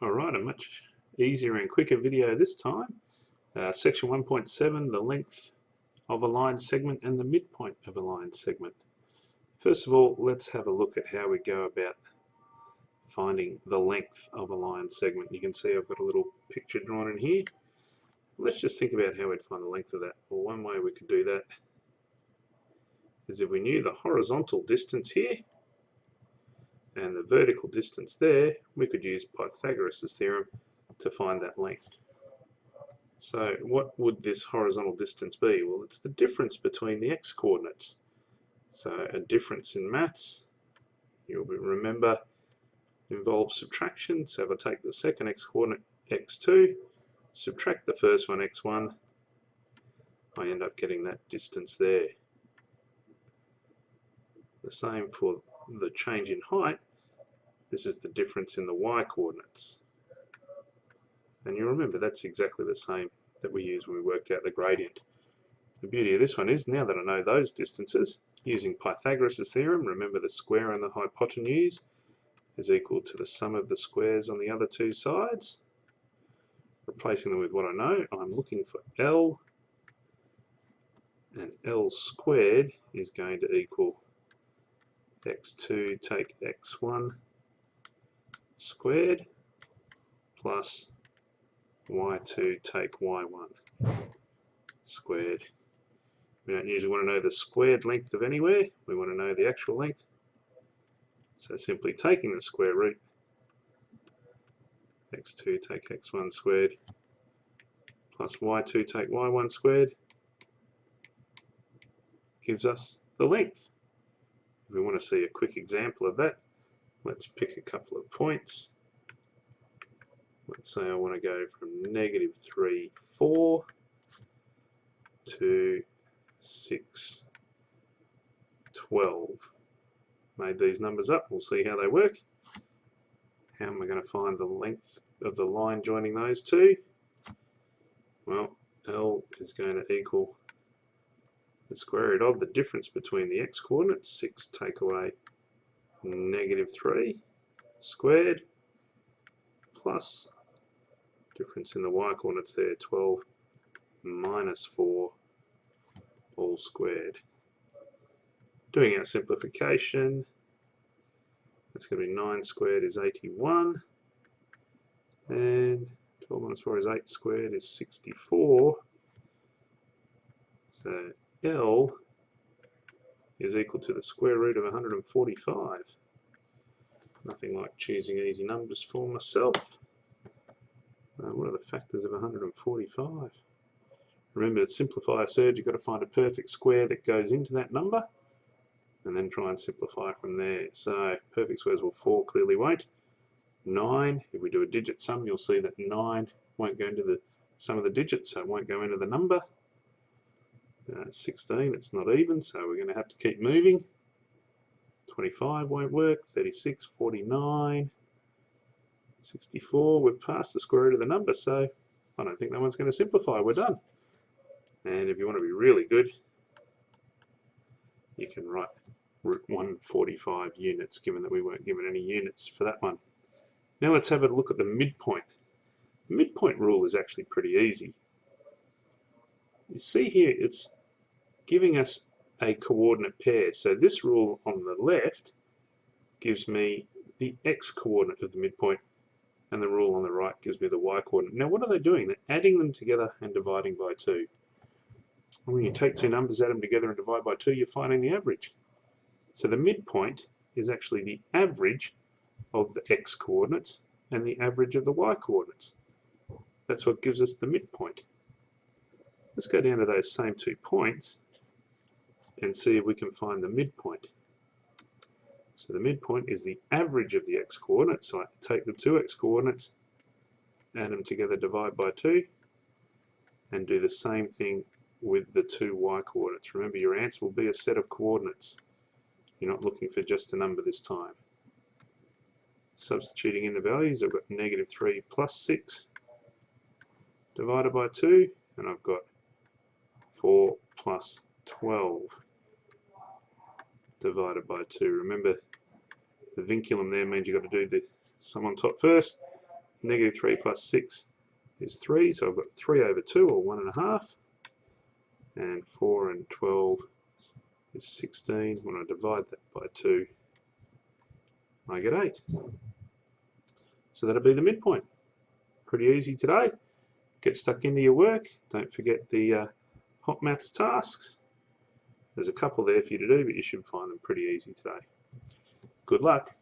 Alright, a much easier and quicker video this time. Section 1.7, the length of a line segment and the midpoint of a line segment. First of all, let's have a look at how we go about finding the length of a line segment. You can see I've got a little picture drawn in here. Let's just think about how we'd find the length of that. Well, one way we could do that is if we knew the horizontal distance here and the vertical distance there, we could use Pythagoras Theorem to find that length. So what would this horizontal distance be? Well, it's the difference between the x-coordinates. So a difference in maths, you'll remember, involves subtraction. So if I take the second x-coordinate x2, subtract the first one x1, I end up getting that distance there. The same for the change in height. This is the difference in the y-coordinates. And you remember that's exactly the same that we used when we worked out the gradient. The beauty of this one is, now that I know those distances, using Pythagoras' theorem, remember the square and the hypotenuse is equal to the sum of the squares on the other two sides. Replacing them with what I know, I'm looking for L, and L squared is going to equal x2 take x1 squared plus y2 take y1 squared. We don't usually want to know the squared length of anywhere, we want to know the actual length. So simply taking the square root, x2 take x1 squared plus y2 take y1 squared gives us the length. If we want to see a quick example of that, let's pick a couple of points. Let's say I want to go from -3, 4 to 6, 12. Made these numbers up, we'll see how they work. How am I going to find the length of the line joining those two? Well, L is going to equal the square root of the difference between the x-coordinates, 6 take away -3 squared, plus difference in the y-coordinates there, 12 minus 4 all squared. Doing our simplification, that's going to be 9 squared is 81, and 12 minus 4 is 8 squared is 64. So L is equal to the square root of 145. Nothing like choosing easy numbers for myself. What are the factors of 145? Remember, to simplify a surd, you've got to find a perfect square that goes into that number, and then try and simplify from there. So perfect squares, well, 4 clearly won't. 9, if we do a digit sum, you'll see that 9 won't go into the sum of the digits, so it won't go into the number. 16, it's not even, so we're going to have to keep moving. 25 won't work, 36, 49, 64, we've passed the square root of the number, so I don't think that one's going to simplify, we're done. And if you want to be really good, you can write root 145 units, given that we weren't given any units for that one. Now let's have a look at the midpoint. The midpoint rule is actually pretty easy. You see here, it's giving us a coordinate pair. So this rule on the left gives me the x-coordinate of the midpoint, and the rule on the right gives me the y-coordinate. Now what are they doing? They're adding them together and dividing by 2. And when you take two numbers, add them together and divide by 2, you're finding the average. So the midpoint is actually the average of the x-coordinates and the average of the y-coordinates. That's what gives us the midpoint. Let's go down to those same 2 points and see if we can find the midpoint. So the midpoint is the average of the x-coordinates. So I take the 2 x-coordinates, add them together, divide by 2, and do the same thing with the 2 y-coordinates. Remember, your answer will be a set of coordinates. You're not looking for just a number this time. Substituting in the values, I've got -3 plus 6 divided by 2, and I've got 4 plus 12 divided by 2. Remember, the vinculum there means you've got to do the sum on top first. Negative 3 plus 6 is 3, so I've got 3 over 2, or 1.5. And 4 and 12 is 16. When I divide that by 2, I get 8. So that'll be the midpoint. Pretty easy today. Get stuck into your work. Don't forget the hot maths tasks. There's a couple there for you to do, but you should find them pretty easy today. Good luck.